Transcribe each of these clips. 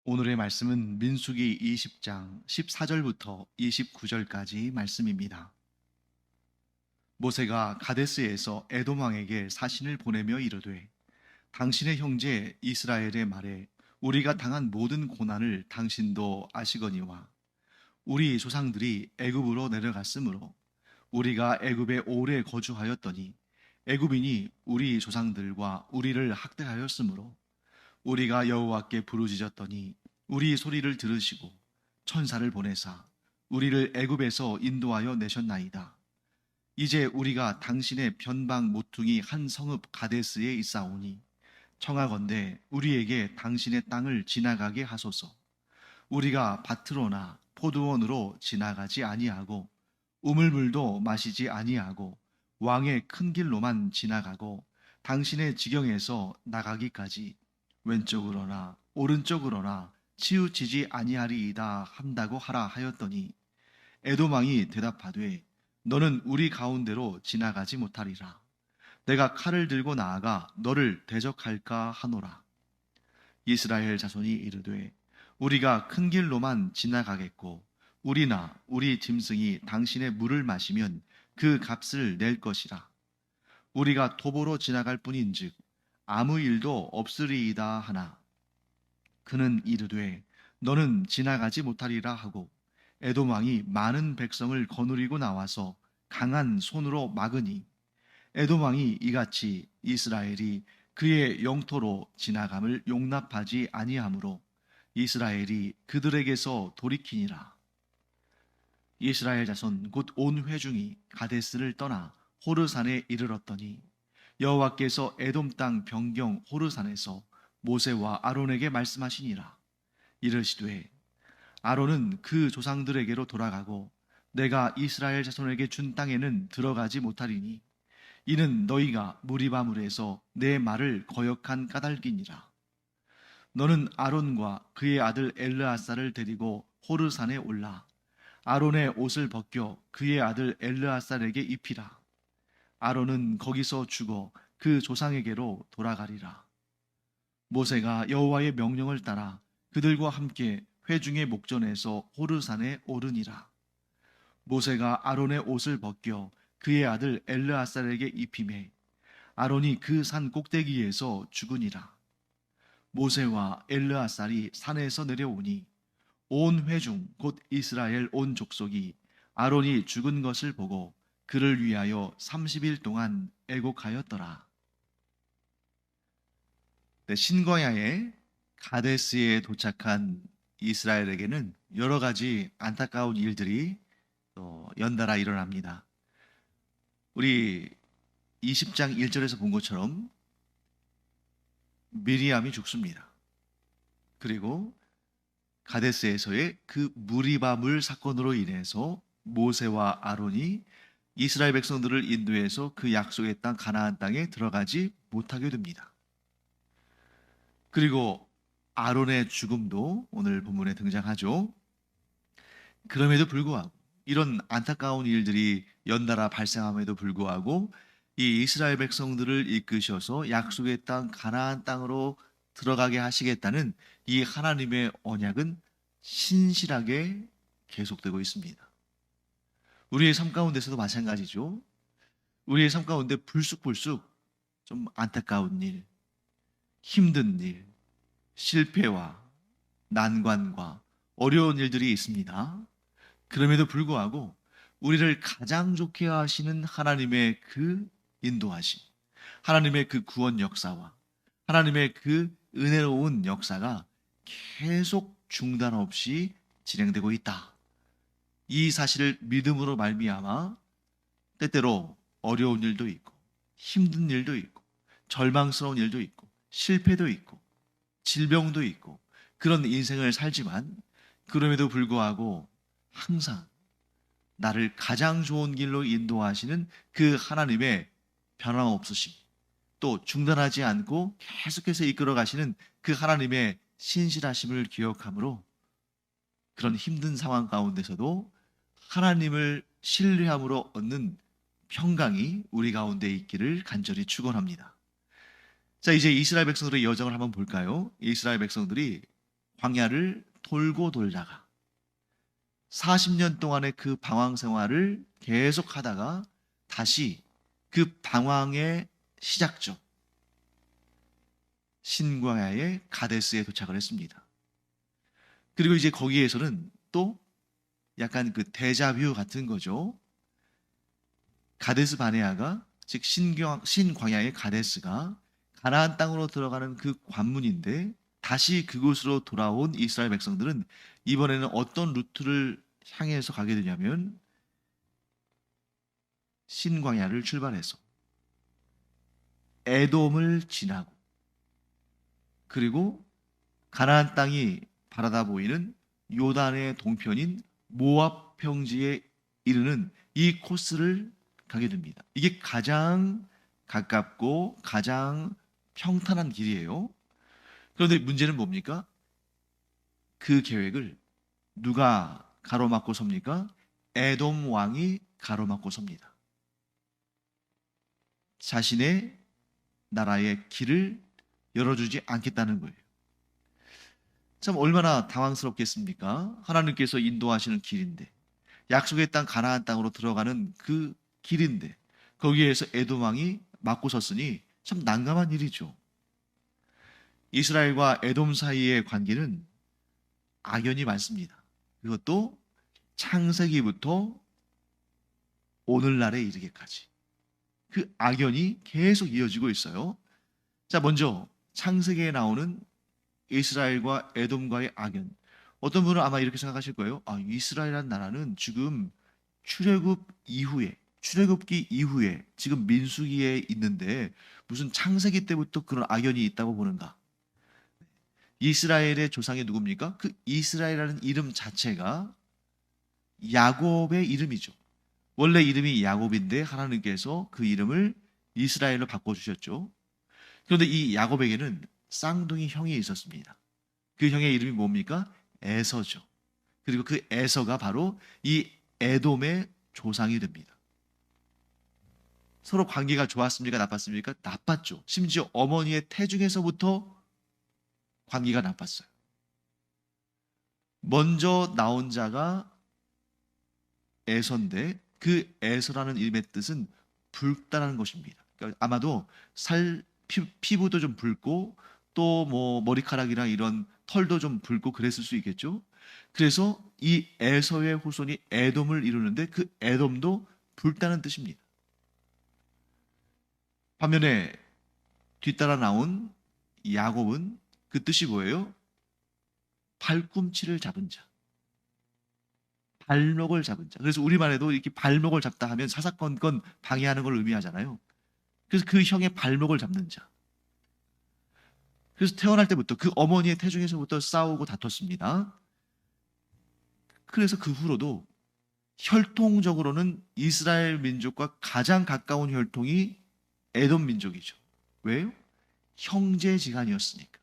오늘의 말씀은 민수기 20장 14절부터 29절까지 말씀입니다. 모세가 가데스에서 에돔 왕에게 사신을 보내며 이르되 당신의 형제 이스라엘의 말에 우리가 당한 모든 고난을 당신도 아시거니와 우리 조상들이 애굽으로 내려갔으므로 우리가 애굽에 오래 거주하였더니 애굽인이 우리 조상들과 우리를 학대하였으므로 우리가 여호와께 부르짖었더니 우리 소리를 들으시고 천사를 보내사 우리를 애굽에서 인도하여 내셨나이다. 이제 우리가 당신의 변방 모퉁이 한 성읍 가데스에 있사오니 청하건대 우리에게 당신의 땅을 지나가게 하소서. 우리가 밭으로나 포도원으로 지나가지 아니하고 우물물도 마시지 아니하고 왕의 큰 길로만 지나가고 당신의 지경에서 나가기까지 왼쪽으로나 오른쪽으로나 치우치지 아니하리이다 한다고 하라 하였더니 에돔 왕이 대답하되 너는 우리 가운데로 지나가지 못하리라. 내가 칼을 들고 나아가 너를 대적할까 하노라. 이스라엘 자손이 이르되 우리가 큰 길로만 지나가겠고 우리나 우리 짐승이 당신의 물을 마시면 그 값을 낼 것이라. 우리가 도보로 지나갈 뿐인즉 아무 일도 없으리이다 하나 그는 이르되 너는 지나가지 못하리라 하고 에돔 왕이 많은 백성을 거느리고 나와서 강한 손으로 막으니 에돔 왕이 이같이 이스라엘이 그의 영토로 지나감을 용납하지 아니하므로 이스라엘이 그들에게서 돌이키니라. 이스라엘 자손 곧 온 회중이 가데스를 떠나 호르산에 이르렀더니 여호와께서 에돔 땅 변경 호르산에서 모세와 아론에게 말씀하시니라. 이르시되 아론은 그 조상들에게로 돌아가고 내가 이스라엘 자손에게 준 땅에는 들어가지 못하리니 이는 너희가 무리바물에서 내 말을 거역한 까닭이니라. 너는 아론과 그의 아들 엘르아사를 데리고 호르산에 올라 아론의 옷을 벗겨 그의 아들 엘르아살에게 입히라. 아론은 거기서 죽어 그 조상에게로 돌아가리라. 모세가 여호와의 명령을 따라 그들과 함께 회중의 목전에서 호르산에 오르니라. 모세가 아론의 옷을 벗겨 그의 아들 엘르아살에게 입히매 아론이 그 산 꼭대기에서 죽으니라. 모세와 엘르아살이 산에서 내려오니 온 회중 곧 이스라엘 온 족속이 아론이 죽은 것을 보고 그를 위하여 30일 동안 애곡하였더라. 네, 신과야의 가데스에 도착한 이스라엘에게는 여러 가지 안타까운 일들이 연달아 일어납니다. 우리 20장 1절에서 본 것처럼 미리암이 죽습니다. 그리고 가데스에서의 그 무리바물 사건으로 인해서 모세와 아론이 이스라엘 백성들을 인도해서 그 약속의 땅 가나안 땅에 들어가지 못하게 됩니다. 그리고 아론의 죽음도 오늘 본문에 등장하죠. 그럼에도 불구하고 이런 안타까운 일들이 연달아 발생함에도 불구하고 이 이스라엘 백성들을 이끄셔서 약속의 땅 가나안 땅으로 들어가게 하시겠다는 이 하나님의 언약은 신실하게 계속되고 있습니다. 우리의 삶 가운데서도 마찬가지죠. 우리의 삶 가운데 불쑥불쑥 좀 안타까운 일, 힘든 일, 실패와 난관과 어려운 일들이 있습니다. 그럼에도 불구하고 우리를 가장 좋게 하시는 하나님의 그 인도하심, 하나님의 그 구원 역사와 하나님의 그 은혜로운 역사가 계속 중단 없이 진행되고 있다. 이 사실을 믿음으로 말미암아 때때로 어려운 일도 있고 힘든 일도 있고 절망스러운 일도 있고 실패도 있고 질병도 있고 그런 인생을 살지만 그럼에도 불구하고 항상 나를 가장 좋은 길로 인도하시는 그 하나님의 변함없으심, 또 중단하지 않고 계속해서 이끌어 가시는 그 하나님의 신실하심을 기억함으로 그런 힘든 상황 가운데서도 하나님을 신뢰함으로 얻는 평강이 우리 가운데 있기를 간절히 축원합니다. 자, 이제 이스라엘 백성들의 여정을 한번 볼까요? 이스라엘 백성들이 광야를 돌고 돌다가 40년 동안의 그 방황 생활을 계속 하다가 다시 그 방황의 시작점 신광야의 가데스에 도착을 했습니다. 그리고 이제 거기에서는 또 약간 그 데자뷰 같은 거죠. 가데스 바네아가 즉 신광야의 가데스가 가나안 땅으로 들어가는 그 관문인데 다시 그곳으로 돌아온 이스라엘 백성들은 이번에는 어떤 루트를 향해서 가게 되냐면 신광야를 출발해서 에돔을 지나고 그리고 가나안 땅이 바라다 보이는 요단의 동편인 모압 평지에 이르는 이 코스를 가게 됩니다. 이게 가장 가깝고 가장 평탄한 길이에요. 그런데 문제는 뭡니까? 그 계획을 누가 가로막고 섭니까? 에돔 왕이 가로막고 섭니다. 자신의 나라의 길을 열어주지 않겠다는 거예요. 참 얼마나 당황스럽겠습니까? 하나님께서 인도하시는 길인데 약속의 땅 가나안 땅으로 들어가는 그 길인데 거기에서 에돔 왕이 막고 섰으니 참 난감한 일이죠. 이스라엘과 에돔 사이의 관계는 악연이 많습니다. 그것도 창세기부터 오늘날에 이르기까지 그 악연이 계속 이어지고 있어요. 자, 먼저 창세기에 나오는 이스라엘과 에돔과의 악연. 어떤 분은 아마 이렇게 생각하실 거예요. 아, 이스라엘이라는 나라는 지금 출애굽기 이후에 지금 민수기에 있는데 무슨 창세기 때부터 그런 악연이 있다고 보는가? 이스라엘의 조상이 누굽니까? 그 이스라엘이라는 이름 자체가 야곱의 이름이죠. 원래 이름이 야곱인데 하나님께서 그 이름을 이스라엘로 바꿔주셨죠. 그런데 이 야곱에게는 쌍둥이 형이 있었습니다. 그 형의 이름이 뭡니까? 에서죠. 그리고 그 에서가 바로 이 에돔의 조상이 됩니다. 서로 관계가 좋았습니까? 나빴습니까? 나빴죠. 심지어 어머니의 태중에서부터 관계가 나빴어요. 먼저 나온 자가 에서인데 그 에서라는 이름의 뜻은 붉다라는 것입니다. 그러니까 아마도 피부도 좀 붉고 또 뭐 머리카락이나 이런 털도 좀 붉고 그랬을 수 있겠죠. 그래서 이 에서의 후손이 에돔을 이루는데 그 에돔도 붉다는 뜻입니다. 반면에 뒤따라 나온 야곱은 그 뜻이 뭐예요? 발꿈치를 잡은 자. 발목을 잡은 자. 그래서 우리말에도 이렇게 발목을 잡다 하면 사사건건 방해하는 걸 의미하잖아요. 그래서 그 형의 발목을 잡는 자. 그래서 태어날 때부터 그 어머니의 태중에서부터 싸우고 다퉜습니다. 그래서 그 후로도 혈통적으로는 이스라엘 민족과 가장 가까운 혈통이 에돔 민족이죠. 왜요? 형제지간이었으니까.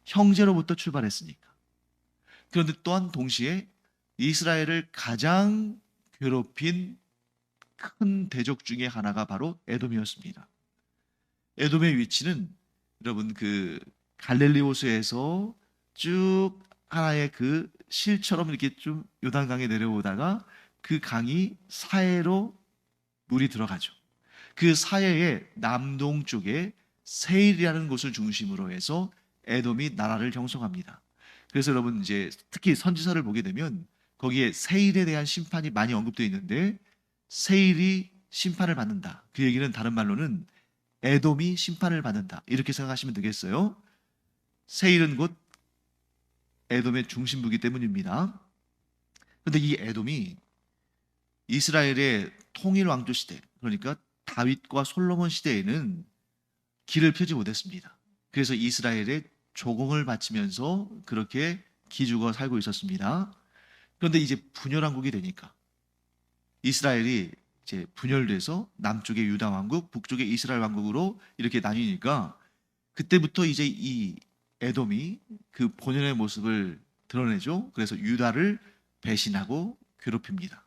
형제로부터 출발했으니까. 그런데 또한 동시에 이스라엘을 가장 괴롭힌 큰 대적 중에 하나가 바로 에돔이었습니다. 에돔의 위치는 여러분 그 갈릴리 호수에서 쭉 하나의 그 실처럼 이렇게 좀 요단강에 내려오다가 그 강이 사해로 물이 들어가죠. 그 사해의 남동쪽에 세일이라는 곳을 중심으로 해서 에돔이 나라를 형성합니다. 그래서 여러분 이제 특히 선지서를 보게 되면 거기에 세일에 대한 심판이 많이 언급되어 있는데 세일이 심판을 받는다. 그 얘기는 다른 말로는 에돔이 심판을 받는다. 이렇게 생각하시면 되겠어요. 세일은 곧 에돔의 중심부이기 때문입니다. 그런데 이 에돔이 이스라엘의 통일 왕조 시대, 그러니까 다윗과 솔로몬 시대에는 길을 펴지 못했습니다. 그래서 이스라엘의 조공을 바치면서 그렇게 기죽어 살고 있었습니다. 그런데 이제 분열왕국이 되니까 이스라엘이 이제 분열돼서 남쪽의 유다 왕국, 북쪽의 이스라엘 왕국으로 이렇게 나뉘니까 그때부터 이제 이 에돔이 그 본연의 모습을 드러내죠. 그래서 유다를 배신하고 괴롭힙니다.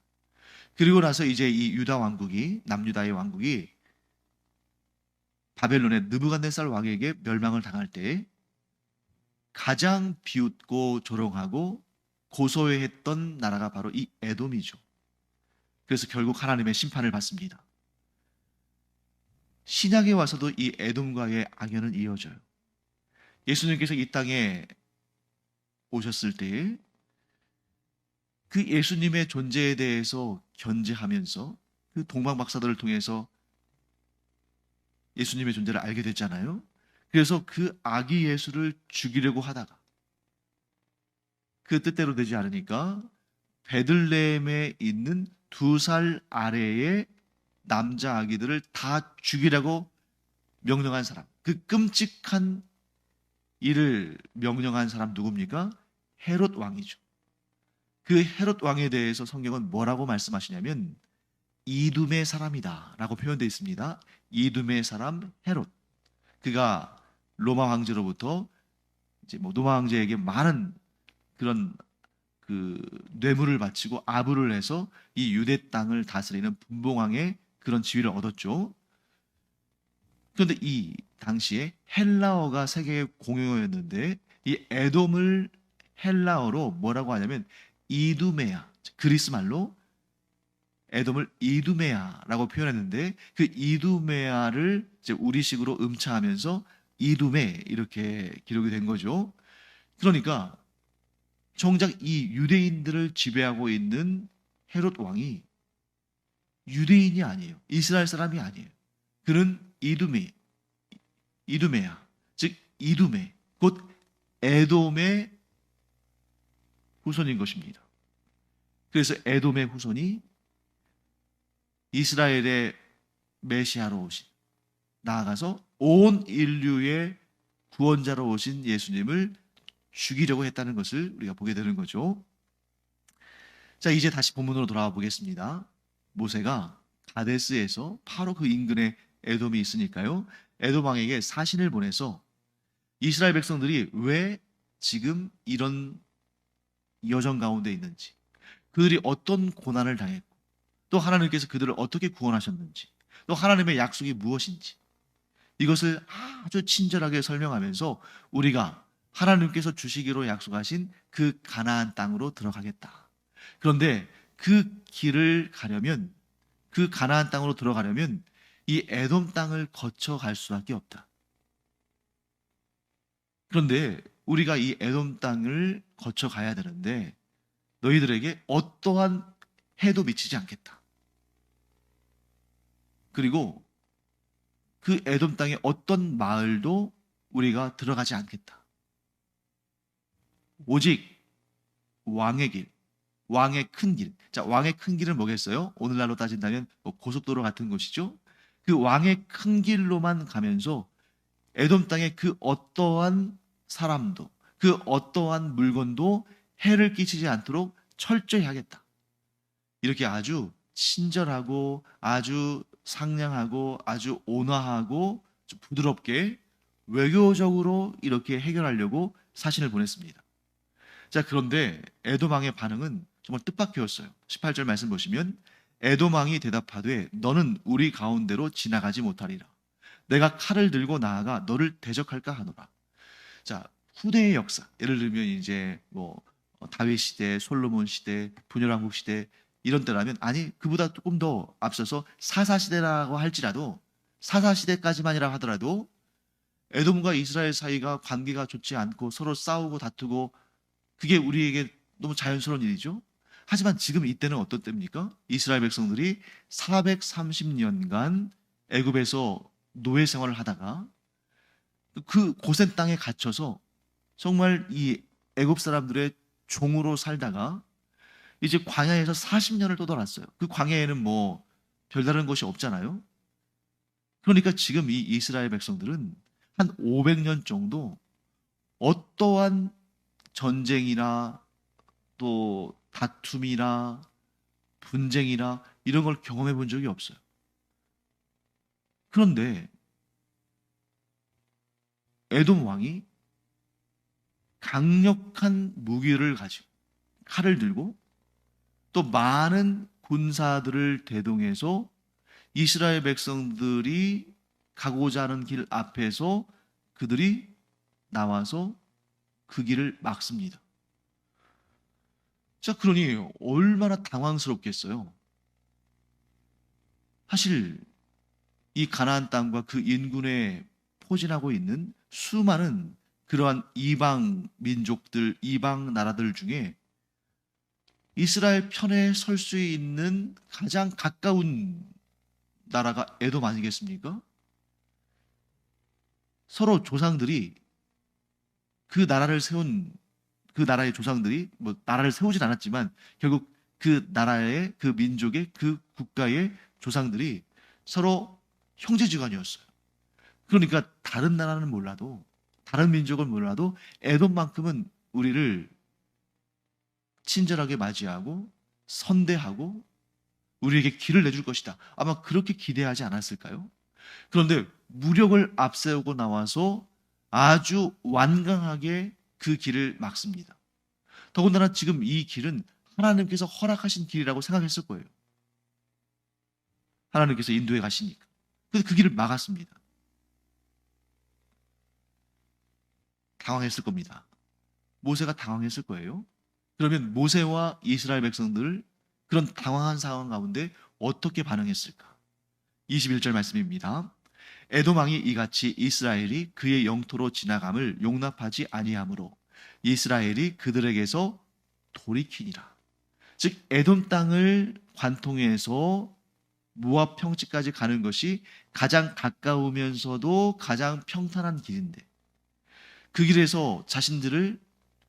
그리고 나서 이제 이 유다 왕국이 남유다의 왕국이 바벨론의 느부갓네살 왕에게 멸망을 당할 때 가장 비웃고 조롱하고 고소해했던 나라가 바로 이 에돔이죠. 그래서 결국 하나님의 심판을 받습니다. 신약에 와서도 이 에돔과의 악연은 이어져요. 예수님께서 이 땅에 오셨을 때에 그 예수님의 존재에 대해서 견지하면서 그 동방 박사들을 통해서 예수님의 존재를 알게 됐잖아요. 그래서 그 아기 예수를 죽이려고 하다가 그 뜻대로 되지 않으니까 베들레헴에 있는 2살 아래의 남자 아기들을 다 죽이라고 명령한 사람, 그 끔찍한 일을 명령한 사람 누굽니까? 헤롯 왕이죠. 그 헤롯 왕에 대해서 성경은 뭐라고 말씀하시냐면 이둠의 사람이다 라고 표현되어 있습니다. 이둠의 사람 헤롯. 그가 로마 황제로부터 이제 로마 황제에게 많은 그런 그 뇌물을 바치고 아부를 해서 이 유대 땅을 다스리는 분봉왕의 그런 지위를 얻었죠. 그런데 이 당시에 헬라어가 세계의 공용어였는데 이 에돔을 헬라어로 뭐라고 하냐면 이두메아, 그리스 말로 에돔을 이두메아라고 표현했는데 그 이두메아를 이제 우리식으로 음차하면서 이두메 이렇게 기록이 된 거죠. 그러니까 정작 이 유대인들을 지배하고 있는 헤롯 왕이 유대인이 아니에요. 이스라엘 사람이 아니에요. 그는 이두메야, 즉 이두메, 곧 에돔의 후손인 것입니다. 그래서 에돔의 후손이 이스라엘의 메시아로 오신, 나아가서 온 인류의 구원자로 오신 예수님을 죽이려고 했다는 것을 우리가 보게 되는 거죠. 자, 이제 다시 본문으로 돌아와 보겠습니다. 모세가 가데스에서 바로 그 인근에 에돔이 있으니까요. 에돔 왕에게 사신을 보내서 이스라엘 백성들이 왜 지금 이런 여정 가운데 있는지, 그들이 어떤 고난을 당했고, 또 하나님께서 그들을 어떻게 구원하셨는지, 또 하나님의 약속이 무엇인지, 이것을 아주 친절하게 설명하면서 우리가 하나님께서 주시기로 약속하신 그 가나안 땅으로 들어가겠다. 그런데 그 길을 가려면, 그 가나안 땅으로 들어가려면 이 에돔 땅을 거쳐 갈 수밖에 없다. 그런데 우리가 이 에돔 땅을 거쳐 가야 되는데 너희들에게 어떠한 해도 미치지 않겠다. 그리고 그 에돔 땅에 어떤 마을도 우리가 들어가지 않겠다. 오직 왕의 길, 왕의 큰 길. 자, 왕의 큰 길은 뭐겠어요? 오늘날로 따진다면 고속도로 같은 곳이죠. 그 왕의 큰 길로만 가면서 에돔 땅의 그 어떠한 사람도, 그 어떠한 물건도 해를 끼치지 않도록 철저히 하겠다. 이렇게 아주 친절하고 아주 상냥하고 아주 온화하고 부드럽게 외교적으로 이렇게 해결하려고 사신을 보냈습니다. 자, 그런데 에돔 왕의 반응은 정말 뜻밖이었어요. 18절 말씀 보시면 에돔 왕이 대답하되 너는 우리 가운데로 지나가지 못하리라. 내가 칼을 들고 나아가 너를 대적할까 하노라. 자, 후대의 역사, 예를 들면 이제 다윗 시대, 솔로몬 시대, 분열왕국 시대 이런 때라면, 아니 그보다 조금 더 앞서서 사사 시대라고 할지라도, 사사 시대까지만이라 하더라도 에돔과 이스라엘 사이가 관계가 좋지 않고 서로 싸우고 다투고, 그게 우리에게 너무 자연스러운 일이죠. 하지만 지금 이때는 어떤 때입니까? 이스라엘 백성들이 430년간 애굽에서 노예 생활을 하다가 그 고센 땅에 갇혀서 정말 이 애굽 사람들의 종으로 살다가 이제 광야에서 40년을 떠돌았어요. 그 광야에는 별다른 것이 없잖아요. 그러니까 지금 이 이스라엘 백성들은 한 500년 정도 어떠한 전쟁이나 또 다툼이나 분쟁이나 이런 걸 경험해 본 적이 없어요. 그런데 에돔 왕이 강력한 무기를 가지고 칼을 들고 또 많은 군사들을 대동해서 이스라엘 백성들이 가고자 하는 길 앞에서 그들이 나와서 그 길을 막습니다. 자, 그러니 얼마나 당황스럽겠어요. 사실 이 가나안 땅과 그 인근에 포진하고 있는 수많은 그러한 이방 민족들, 이방 나라들 중에 이스라엘 편에 설 수 있는 가장 가까운 나라가 에돔 아니겠습니까? 서로 조상들이 그 나라를 세운 그 나라의 조상들이 뭐 나라를 세우진 않았지만 결국 그 나라의 그 민족의 그 국가의 조상들이 서로 형제지간이었어요. 그러니까 다른 나라는 몰라도 다른 민족은 몰라도 에돔만큼은 우리를 친절하게 맞이하고 선대하고 우리에게 길을 내줄 것이다. 아마 그렇게 기대하지 않았을까요? 그런데 무력을 앞세우고 나와서 아주 완강하게 그 길을 막습니다. 더군다나 지금 이 길은 하나님께서 허락하신 길이라고 생각했을 거예요. 하나님께서 인도해 가시니까. 그래서 그 길을 막았습니다. 당황했을 겁니다. 모세가 당황했을 거예요. 그러면 모세와 이스라엘 백성들을 그런 당황한 상황 가운데 어떻게 반응했을까? 21절 말씀입니다. 에돔 왕이 이같이 이스라엘이 그의 영토로 지나감을 용납하지 아니하므로 이스라엘이 그들에게서 돌이키니라. 즉 에돔 땅을 관통해서 모압 평지까지 가는 것이 가장 가까우면서도 가장 평탄한 길인데 그 길에서 자신들을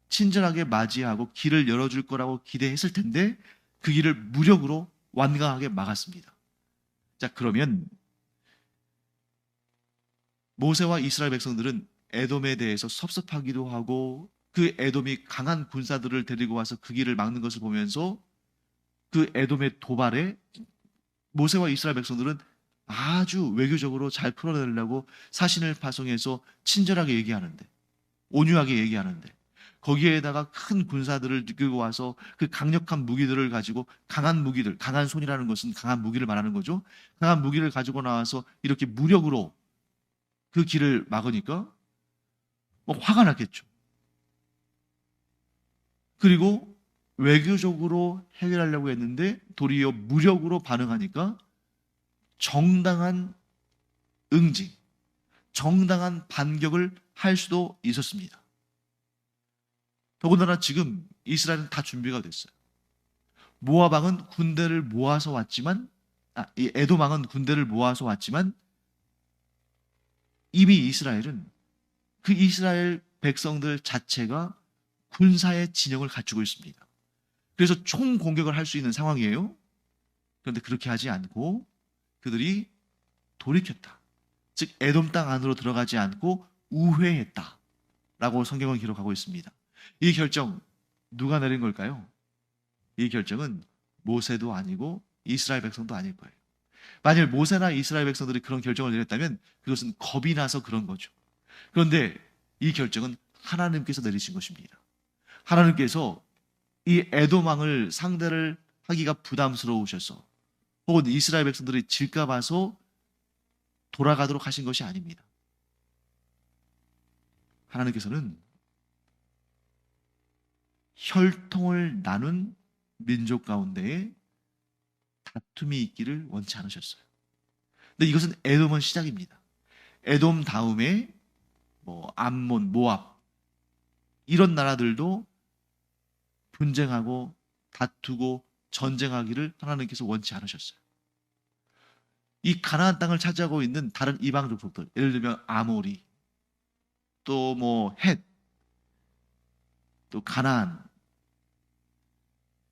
친절하게 맞이하고 길을 열어줄 거라고 기대했을 텐데 그 길을 무력으로 완강하게 막았습니다. 자, 그러면 모세와 이스라엘 백성들은 에돔에 대해서 섭섭하기도 하고 그 에돔이 강한 군사들을 데리고 와서 그 길을 막는 것을 보면서 그 에돔의 도발에 모세와 이스라엘 백성들은 아주 외교적으로 잘 풀어내려고 사신을 파송해서 친절하게 얘기하는데 온유하게 얘기하는데 거기에다가 큰 군사들을 이끌고 와서 그 강력한 무기들을 가지고 강한 무기들, 강한 손이라는 것은 강한 무기를 말하는 거죠. 강한 무기를 가지고 나와서 이렇게 무력으로 그 길을 막으니까 뭐 화가 났겠죠. 그리고 외교적으로 해결하려고 했는데 도리어 무력으로 반응하니까 정당한 응징, 정당한 반격을 할 수도 있었습니다. 더군다나 지금 이스라엘은 다 준비가 됐어요. 모압 왕은 군대를 모아서 왔지만, 이 에돔 왕은 군대를 모아서 왔지만 이미 이스라엘은 그 이스라엘 백성들 자체가 군사의 진영을 갖추고 있습니다. 그래서 총 공격을 할 수 있는 상황이에요. 그런데 그렇게 하지 않고 그들이 돌이켰다. 즉 에돔 땅 안으로 들어가지 않고 우회했다. 라고 성경은 기록하고 있습니다. 이 결정 누가 내린 걸까요? 이 결정은 모세도 아니고 이스라엘 백성도 아닐 거예요. 만일 모세나 이스라엘 백성들이 그런 결정을 내렸다면 그것은 겁이 나서 그런 거죠. 그런데 이 결정은 하나님께서 내리신 것입니다. 하나님께서 이 에돔 왕을 상대를 하기가 부담스러우셔서 혹은 이스라엘 백성들이 질까 봐서 돌아가도록 하신 것이 아닙니다. 하나님께서는 혈통을 나눈 민족 가운데에 다툼이 있기를 원치 않으셨어요. 근데 이것은 에돔은 시작입니다. 에돔 다음에 뭐 암몬, 모압 이런 나라들도 분쟁하고 다투고 전쟁하기를 하나님께서 원치 않으셨어요. 이 가나안 땅을 차지하고 있는 다른 이방 족속들, 예를 들면 아모리, 또 뭐 헷, 또 가나안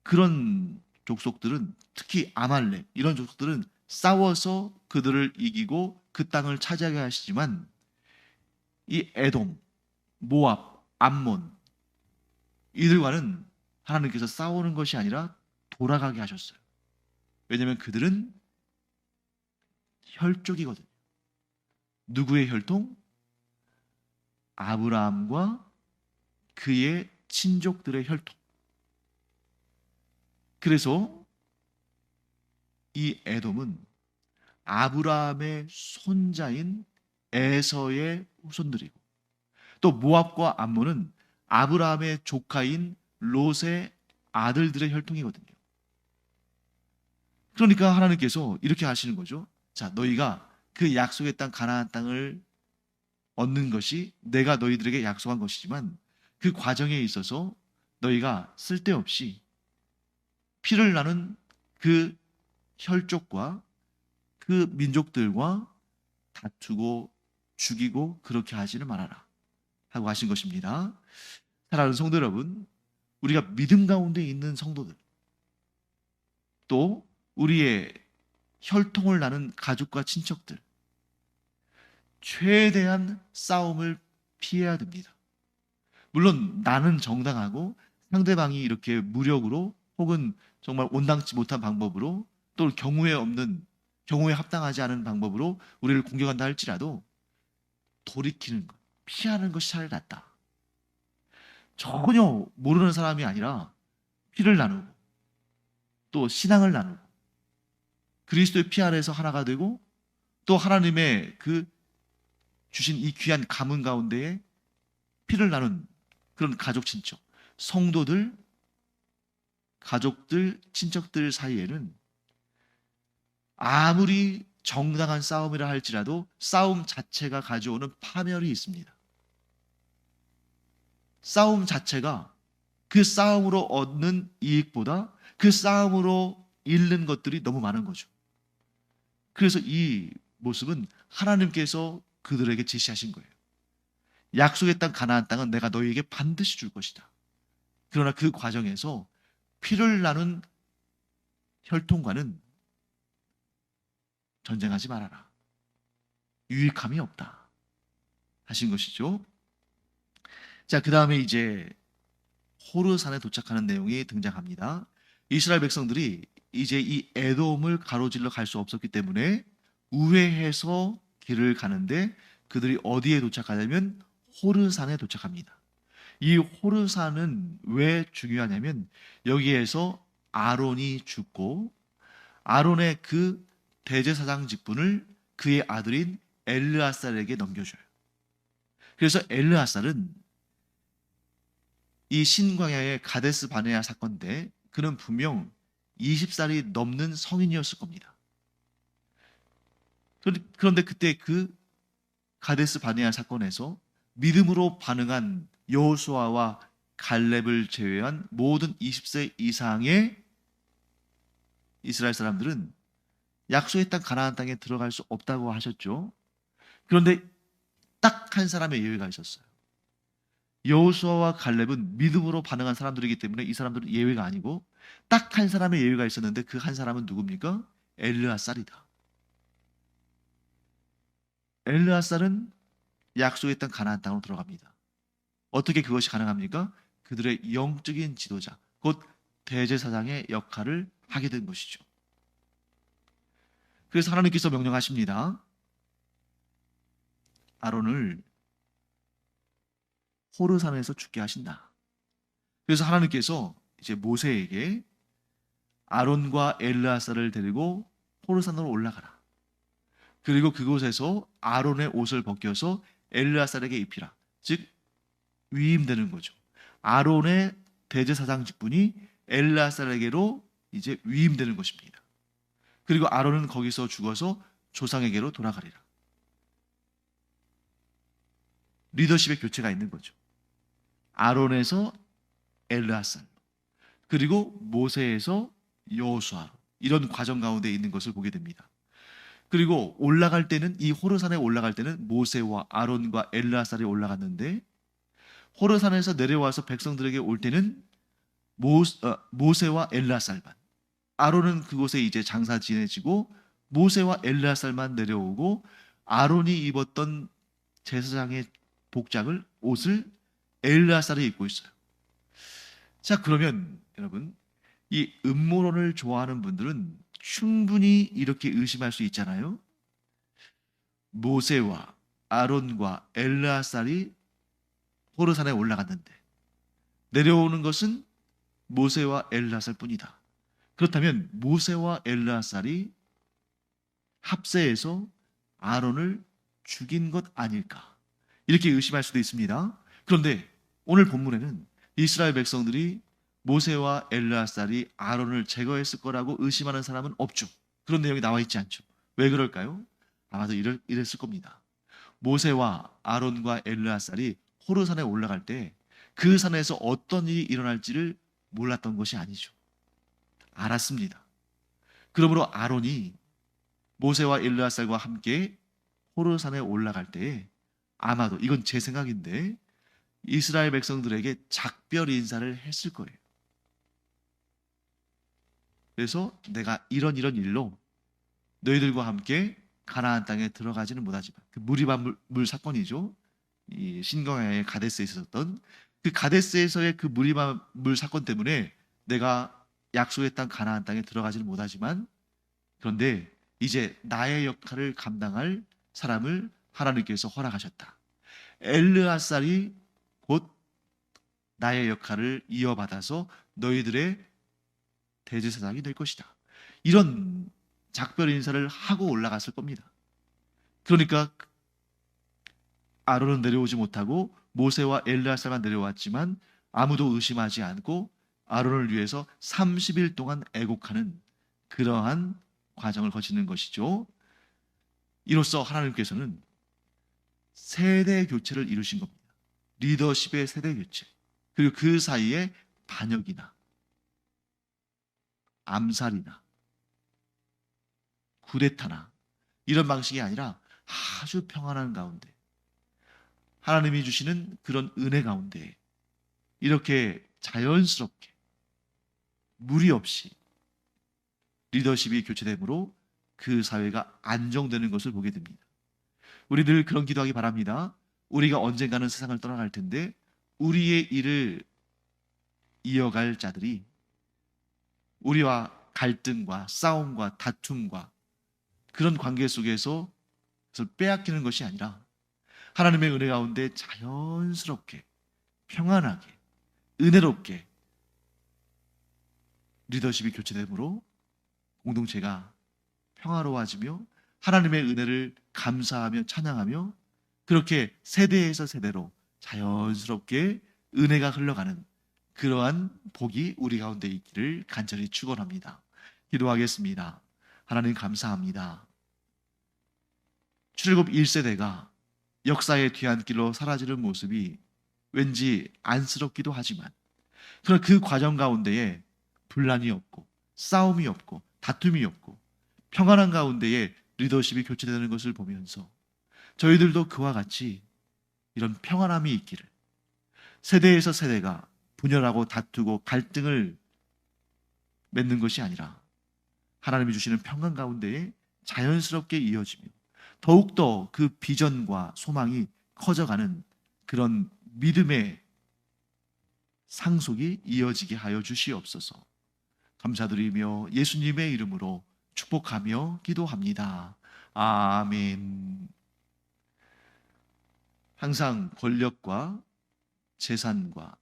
그런 족속들은 특히 아말렉 이런 족속들은 싸워서 그들을 이기고 그 땅을 차지하게 하시지만 이 에돔, 모압, 암몬 이들과는 하나님께서 싸우는 것이 아니라 돌아가게 하셨어요. 왜냐하면 그들은 혈족이거든요. 누구의 혈통? 아브라함과 그의 친족들의 혈통. 그래서 이 에돔은 아브라함의 손자인 에서의 후손들이고 또 모압과 암몬은 아브라함의 조카인 롯의 아들들의 혈통이거든요. 그러니까 하나님께서 이렇게 하시는 거죠. 자, 너희가 그 약속의 땅 가나안 땅을 얻는 것이 내가 너희들에게 약속한 것이지만 그 과정에 있어서 너희가 쓸데없이 피를 나눈 그 혈족과 그 민족들과 다투고 죽이고 그렇게 하지는 말아라 하고 하신 것입니다. 사랑하는 성도 여러분, 우리가 믿음 가운데 있는 성도들, 또 우리의 혈통을 나눈 가족과 친척들, 최대한 싸움을 피해야 됩니다. 물론 나는 정당하고 상대방이 이렇게 무력으로 혹은 정말 온당치 못한 방법으로 또 경우에 합당하지 않은 방법으로 우리를 공격한다 할지라도 돌이키는 것, 피하는 것이 차라리 낫다. 전혀 모르는 사람이 아니라 피를 나누고 또 신앙을 나누고 그리스도의 피 아래에서 하나가 되고 또 하나님의 그 주신 이 귀한 가문 가운데에 피를 나눈 그런 가족 친척, 성도들, 가족들, 친척들 사이에는 아무리 정당한 싸움이라 할지라도 싸움 자체가 가져오는 파멸이 있습니다. 싸움 자체가 그 싸움으로 얻는 이익보다 그 싸움으로 잃는 것들이 너무 많은 거죠. 그래서 이 모습은 하나님께서 그들에게 제시하신 거예요. 약속의 땅 가나안 땅은 내가 너희에게 반드시 줄 것이다. 그러나 그 과정에서 피를 나눈 혈통과는 전쟁하지 말아라. 유익함이 없다. 하신 것이죠. 자, 그 다음에 이제 호르산에 도착하는 내용이 등장합니다. 이스라엘 백성들이 이제 이 에돔을 가로질러 갈 수 없었기 때문에 우회해서 길을 가는데 그들이 어디에 도착하냐면 호르산에 도착합니다. 이 호르산은 왜 중요하냐면 여기에서 아론이 죽고 아론의 그 대제사장 직분을 그의 아들인 엘르아살에게 넘겨줘요. 그래서 엘르아살은 이 신광야의 가데스 바네아 사건 때 그는 분명 20살이 넘는 성인이었을 겁니다. 그런데 그때 그 가데스 바네아 사건에서 믿음으로 반응한 여호수아와 갈렙을 제외한 모든 20세 이상의 이스라엘 사람들은 약속의 땅 가나안 땅에 들어갈 수 없다고 하셨죠. 그런데 딱 한 사람의 예외가 있었어요. 여호수아와 갈렙은 믿음으로 반응한 사람들이기 때문에 이 사람들은 예외가 아니고 딱 한 사람의 예외가 있었는데 그 한 사람은 누굽니까? 엘르아살이다. 엘르아살은 약속의 땅 가나안 땅으로 들어갑니다. 어떻게 그것이 가능합니까? 그들의 영적인 지도자, 곧 대제사장의 역할을 하게 된 것이죠. 그래서 하나님께서 명령하십니다. 아론을 호르산에서 죽게 하신다. 그래서 하나님께서 이제 모세에게 아론과 엘르아살을 데리고 호르산으로 올라가라. 그리고 그곳에서 아론의 옷을 벗겨서 엘르아살에게 입히라. 즉 위임되는 거죠. 아론의 대제사장 직분이 엘르아살에게로 이제 위임되는 것입니다. 그리고 아론은 거기서 죽어서 조상에게로 돌아가리라. 리더십의 교체가 있는 거죠. 아론에서 엘르아살, 그리고 모세에서 여호수아, 이런 과정 가운데 있는 것을 보게 됩니다. 그리고 올라갈 때는 이 호르산에 올라갈 때는 모세와 아론과 엘르아살이 올라갔는데 호르산에서 내려와서 백성들에게 올 때는 모세와 엘르아살만, 아론은 그곳에 이제 장사 지내지고 모세와 엘르아살만 내려오고 아론이 입었던 제사장의 복장을 옷을 엘르아살이 입고 있어요. 자, 그러면 여러분, 이 음모론을 좋아하는 분들은 충분히 이렇게 의심할 수 있잖아요. 모세와 아론과 엘르아살이 호르산에 올라갔는데 내려오는 것은 모세와 엘르아살 뿐이다. 그렇다면 모세와 엘르아살이 합세해서 아론을 죽인 것 아닐까? 이렇게 의심할 수도 있습니다. 그런데 오늘 본문에는 이스라엘 백성들이 모세와 엘르아살이 아론을 제거했을 거라고 의심하는 사람은 없죠. 그런 내용이 나와 있지 않죠. 왜 그럴까요? 아마도 이랬을 겁니다. 모세와 아론과 엘르아살이 호르산에 올라갈 때 그 산에서 어떤 일이 일어날지를 몰랐던 것이 아니죠. 알았습니다. 그러므로 아론이 모세와 엘르아살과 함께 호르산에 올라갈 때에 아마도, 이건 제 생각인데, 이스라엘 백성들에게 작별 인사를 했을 거예요. 그래서 내가 이런 일로 너희들과 함께 가나안 땅에 들어가지는 못하지만, 그 무리바 물 사건이죠. 이 신광야의 가데스에 있었던 그 가데스에서의 그 무리바 물 사건 때문에 내가 약속의 땅 가나안 땅에 들어가지는 못하지만, 그런데 이제 나의 역할을 감당할 사람을 하나님께서 허락하셨다. 엘르아살이 곧 나의 역할을 이어받아서 너희들의 대제사장이 될 것이다. 이런 작별 인사를 하고 올라갔을 겁니다. 그러니까 아론은 내려오지 못하고 모세와 엘르아살만 내려왔지만 아무도 의심하지 않고 아론을 위해서 30일 동안 애곡하는 그러한 과정을 거치는 것이죠. 이로써 하나님께서는 세대 교체를 이루신 겁니다. 리더십의 세대 교체. 그리고 그 사이에 반역이나 암살이나 쿠데타나 이런 방식이 아니라 아주 평안한 가운데, 하나님이 주시는 그런 은혜 가운데 이렇게 자연스럽게 무리 없이 리더십이 교체되므로 그 사회가 안정되는 것을 보게 됩니다. 우리 늘 그런 기도하기 바랍니다. 우리가 언젠가는 세상을 떠나갈 텐데 우리의 일을 이어갈 자들이 우리와 갈등과 싸움과 다툼과 그런 관계 속에서 그것을 빼앗기는 것이 아니라 하나님의 은혜 가운데 자연스럽게 평안하게 은혜롭게 리더십이 교체되므로 공동체가 평화로워지며 하나님의 은혜를 감사하며 찬양하며 그렇게 세대에서 세대로 자연스럽게 은혜가 흘러가는 그러한 복이 우리 가운데 있기를 간절히 축원합니다. 기도하겠습니다. 하나님 감사합니다. 출애굽 1세대가 역사의 뒤안길로 사라지는 모습이 왠지 안쓰럽기도 하지만, 그런 그 과정 가운데에 분란이 없고 싸움이 없고 다툼이 없고 평안한 가운데에 리더십이 교체되는 것을 보면서 저희들도 그와 같이 이런 평안함이 있기를, 세대에서 세대가 분열하고 다투고 갈등을 맺는 것이 아니라 하나님이 주시는 평안 가운데에 자연스럽게 이어지며 더욱더 그 비전과 소망이 커져가는 그런 믿음의 상속이 이어지게 하여 주시옵소서. 감사드리며 예수님의 이름으로 축복하며 기도합니다. 아멘. 항상 권력과 재산과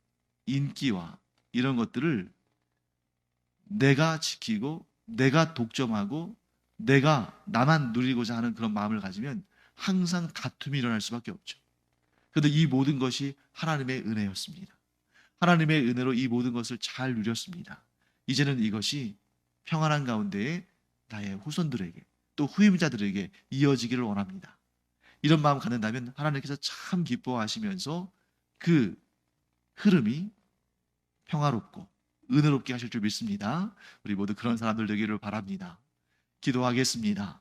인기와 이런 것들을 내가 지키고 내가 독점하고 내가 나만 누리고자 하는 그런 마음을 가지면 항상 다툼이 일어날 수밖에 없죠. 그런데 이 모든 것이 하나님의 은혜였습니다. 하나님의 은혜로 이 모든 것을 잘 누렸습니다. 이제는 이것이 평안한 가운데에 나의 후손들에게 또 후임자들에게 이어지기를 원합니다. 이런 마음 갖는다면 하나님께서 참 기뻐하시면서 그 흐름이 평화롭고 은혜롭게 하실 줄 믿습니다. 우리 모두 그런 사람들 되기를 바랍니다. 기도하겠습니다.